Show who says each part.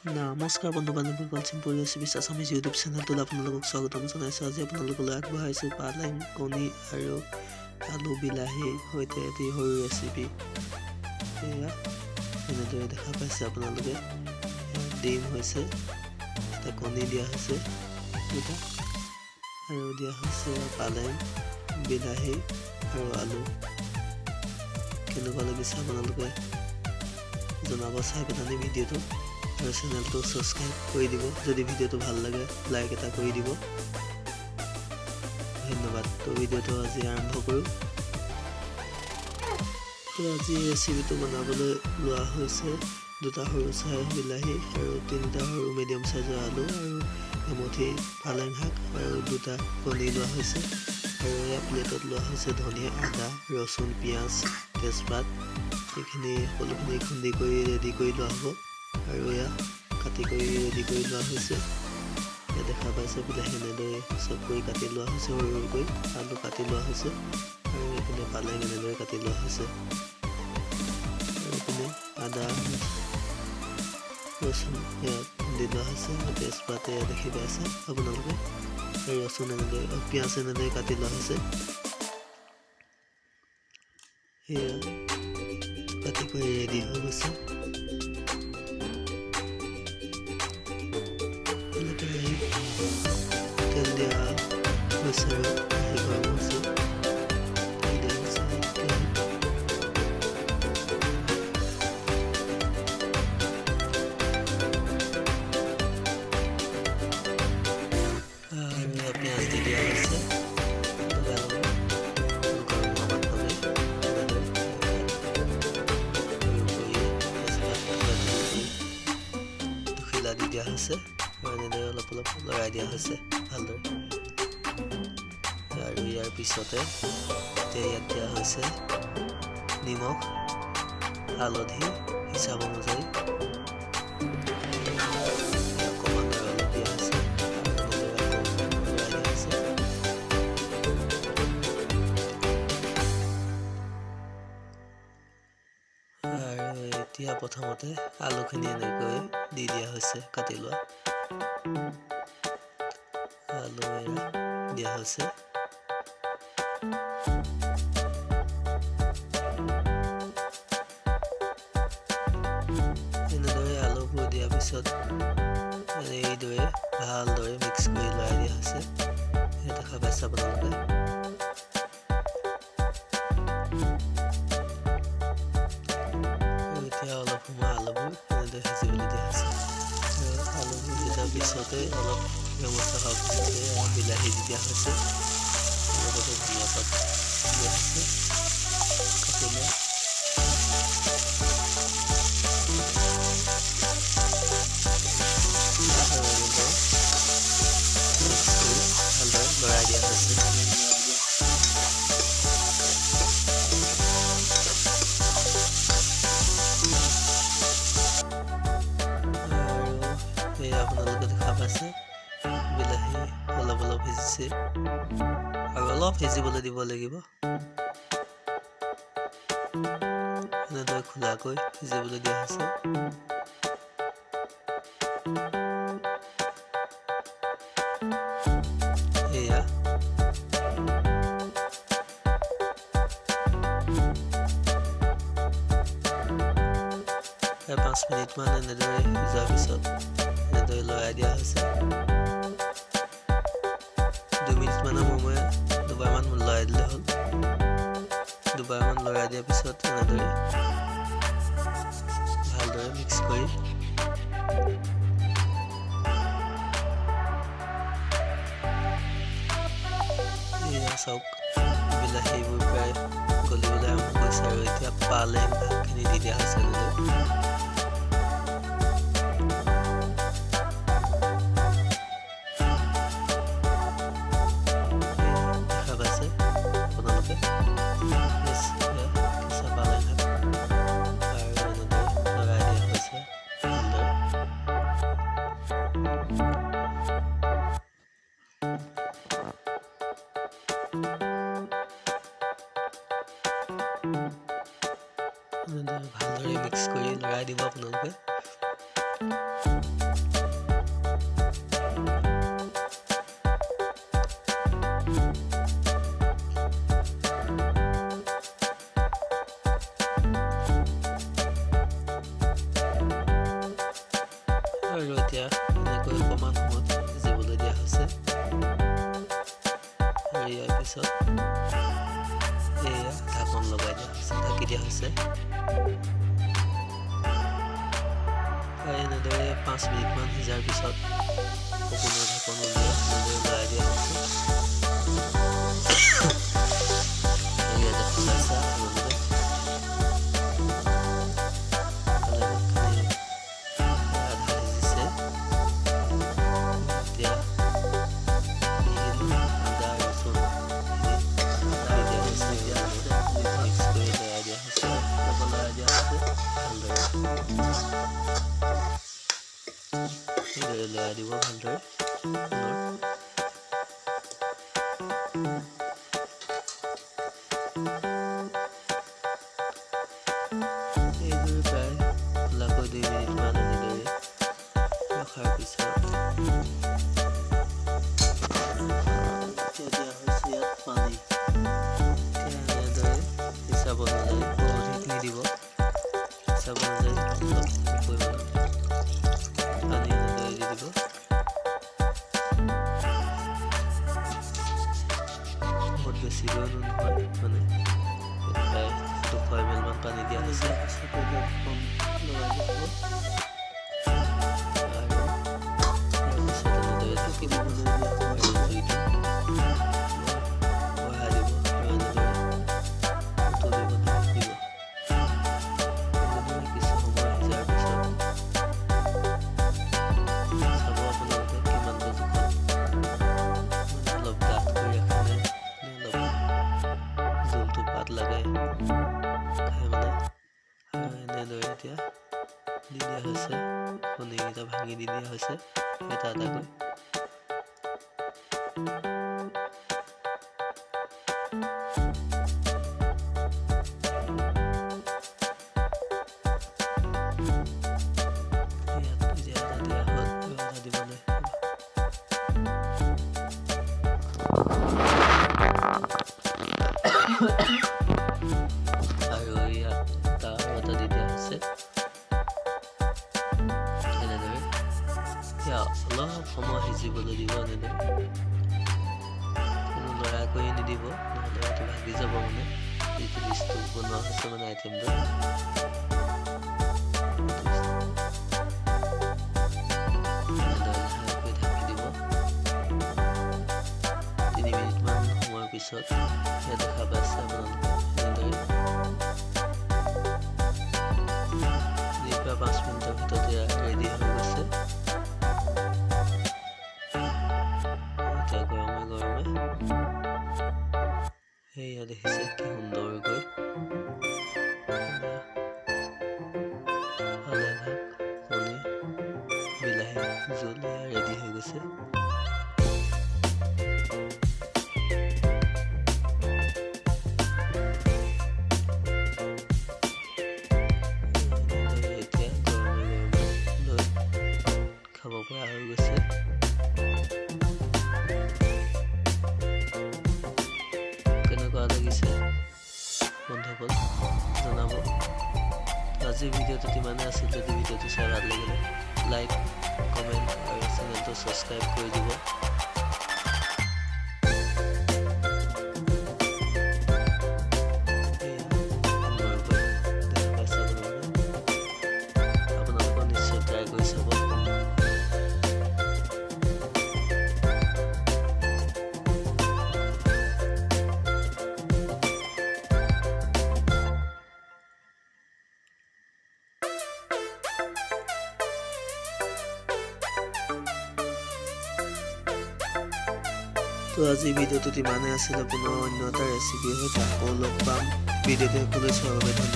Speaker 1: নমস্কাৰ বন্ধু বান্ধৱীসকল, চিম্পুল ৰেচিপিছ Assamese YouTube চেনেলটোত আপোনালোকক স্বাগতম জনাইছোঁ। আজি আপোনালোকলৈ আগবঢ়াইছোঁ পালেং, কণী আৰু আলু বিলাহীৰ সৈতে এটি সৰু ৰেচিপি। এয়া এনেদৰে দেখা পাইছে আপোনালোকে। ডিম হৈছে, এটা কণী দিয়া হৈছে দুটা, আৰু দিয়া হৈছে পালেং, বিলাহী আৰু আলু। কেনেকুৱা লাগিছে আপোনালোকে জনাব চাই পেলাই ভিডিঅ'টো, আৰু চেনেলটো ছাবস্ক্ৰাইব কৰি দিব। যদি ভিডিঅ'টো ভাল লাগে লাইক এটা কৰি দিব। ধন্যবাদ। তো ভিডিঅ'টো আজি আৰম্ভ কৰোঁ। তো আজি ৰেচিপিটো বনাবলৈ লোৱা হৈছে দুটা সৰু চাইজ বিলাহী আৰু তিনিটা সৰু মিডিয়াম চাইজৰ আলু আৰু এমুঠি পালেং শাক আৰু দুটা কণী লোৱা হৈছে। আৰু এয়া প্লেটত লোৱা হৈছে ধনিয়া, আদা, ৰচুন, পিঁয়াজ, তেজপাত, এইখিনি সকলোখিনি খুন্দি কৰি ৰেডি কৰি লোৱা হ'ব। আৰু এয়া কাটি কৰি ৰেডি কৰি লোৱা হৈছে। দেখা পাইছে বিলাহী এনেদৰে চব কৰি কাটি লোৱা হৈছে, সৰু সৰুকৈ আলু কাটি লোৱা হৈছে, আৰু এইপিনে পালেং এনেদৰে কাটি লোৱা হৈছে। আৰু এইপিনে আদা, ৰচুন এয়া খুন্দি লোৱা হৈছে, আৰু তেজপাত এয়া দেখি পাইছে আপোনালোকে। আৰু ৰচুন এনেদৰে, পিঁয়াজ এনেদৰে কাটি লোৱা হৈছে। সেয়া কাটি কৰি ৰেডি হৈ গৈছে। তেল দিয়া হৈছে আৰু গৰম হৈছে। তেল দিয়া হৈছে আৰু পিঁয়াজ দি দিয়া হৈছে। দি দিয়া হৈছে আৰু এনেদৰে অলপ অলপ লৰাই দিয়া হৈছে ভালদৰে। আৰু ইয়াৰ পিছতে ইয়াত দিয়া হৈছে নিমখ, হালধি হিচাপ অনুযায়ী অকণমান আৰু অলপ দিয়া হৈছে, আৰু এনেদৰে লৰাই দিয়া হৈছে। আৰু এতিয়া প্ৰথমতে আলুখিনি এনেকৈ দি দিয়া হৈছে, কাটি লোৱা আলু এয়া দিয়া হৈছে। এনেদৰে আলুবোৰ দিয়াৰ পিছত এইদৰে ভালদৰে মিক্স কৰি লৰাই দিয়া হৈছে। দেখা পাইছে আপোনালোকে। এতিয়া অলপ সময় আলুবোৰ এনেদৰে সিজিবলৈ দিয়া হৈছে। আলুবোৰ সিজাৰ পিছতে অলপ মচলা হোৱাৰ পিছতে বিলাহী দি দিয়া হৈছে, লগতে ধনিয়া পাত দিয়া হৈছে কাটি লোৱা। ভালদৰে লৰাই দিয়া হৈছে। আপোনালোকে দেখা পাইছে বিলাহী অলপ অলপ সিজিছে, আৰু অলপ সিজিবলৈ দিব লাগিব। এনেদৰে খোলাকৈ সিজিবলৈ দিয়া হৈছে। এয়া 5 মিনিটমান এনেদৰে সিজাৰ পিছত এনেদৰে লৰাই দিয়া হৈছে। 2 মিনিটমানৰ সময় দুবাৰমান লৰাই দিলে হ'ল। দুবাৰমান লৰাই দিয়াৰ পিছত এনেদৰে ভালদৰে মিক্স কৰি চাওক বিলাহীবোৰ প্ৰায় গলিবলৈ আৰম্ভ কৰিছে, আৰু এতিয়া পালেং শাকখিনি দি দিয়া হৈছে। দেখা পাইছে আপোনালোকে কেঁচা পালেং শাক আৰু এনেদৰে লৰাই দিয়া হৈছে ভালদৰে। ভালদৰে মিক্স কৰি লৰাই দিব আপোনালোকে। আৰু এতিয়া এনেকৈ অকণমান সময়ত সিজিবলৈ দিয়া হৈছে আৰু ইয়াৰ পিছত এয়া ঢাকন লগাই দিয়া হৈছে, ঢাকি দিয়া হৈছে। এনেদৰে 5 মিনিটমান সিজাৰ পিছত সম্পূৰ্ণ ঢাকন উলিয়াই লৰাই দিয়া হৈছে। এয়া দেখা পাইছা আপোনালোকে আধা সিজিছে। এতিয়া আদা ৰচুন দি দিয়া হৈছে, এতিয়া মিক্স কৰি লৰাই দিয়া হৈছে, লৰাই দিয়া হৈছে ভালদৰে। এইদৰে লৰাই দিব ভালদৰে। এইদৰে প্ৰায় খোলাকৈ 2 মিনিটমান এনেদৰে ৰখাৰ পিছত এতিয়া দিয়া হৈছে ইয়াত পানী। এতিয়া এনেদৰে হিচাপ অনুযায়ী অধিক নিদিব, হিচাপ অনুযায়ী অলপ পৰিমাণৰ পানী এনেদৰে দি দিব। বহুত বেছিকৈ নহয়, মানে প্ৰায় 200 ml মান পানী দিয়া হৈছে। লগাই দিব আৰু তাৰপিছত এনেদৰে ঢাকি দিবলৈ দিয়া হয় আৰু জুইটো বঢ়াই দিব আৰু এনেদৰে উতলিবলৈ দিব। এনেদৰে কিছু সময় সিজাৰ পিছত চাব আপোনালোকে কিমানটা জোখত, অলপ ডাঠ কৰি ৰাখে নে অলপ জোলটো পাতলাকৈ খাই মানে। আৰু এনেদৰে এতিয়া দি দিয়া হৈছে, কণীকেইটা ভাঙি দি দিয়া হৈছে এটা এটাকৈ। ইয়াত এতিয়া এটা দিয়া হ'ল আৰু এটা দিবলৈ আৰু ইয়াত এটা দি দিয়া হৈছে। এনেদৰে এতিয়া অলপ সময় সিজিবলৈ দিব। এনেদৰে কোনো লৰাই কৰি নিদিব, নহ'লে এইটো ভাগি যাব, মানে যিটো ডিছটো বনোৱা হৈছে মানে আইটেমটো। এনেদৰে লাহেকৈ ঢাকি দিব। 3 মিনিটমান সময়ৰ পিছত ইয়াত দেখা পাইছে আপোনালোকে এনেদৰে 5 মিনিটৰ ভিতৰতে ৰেডি হৈ গৈছে। এতিয়া গৰমে গৰমে সেয়া দেখিছে কি সুন্দৰকৈ পালেং শাক, কণী, বিলাহী জোল ৰেডি হৈ গৈছে। খাব পৰা হৈ গৈছে। কেনেকুৱা লাগিছে বন্ধুসকল জনাব। আজিৰ ভিডিঅ'টোত ইমানেই আছিল। যদি ভিডিঅ'টো চাই ভাল লাগিলে লাইক, কমেণ্ট আৰু চেনেলটো ছাবস্ক্ৰাইব কৰি দিব। আপোনালোকৰ নিশ্চয় ট্ৰাই কৰি চাব। তো আজি ভিডিঅ'টোত ইমানেই আছিল। পুনৰ অন্য এটা ৰেচিপিৰ সৈতে আকৌ লগ পাম। ভিডিঅ'টো সকলোৱে চোৱাৰ বাবে ধন্যবাদ।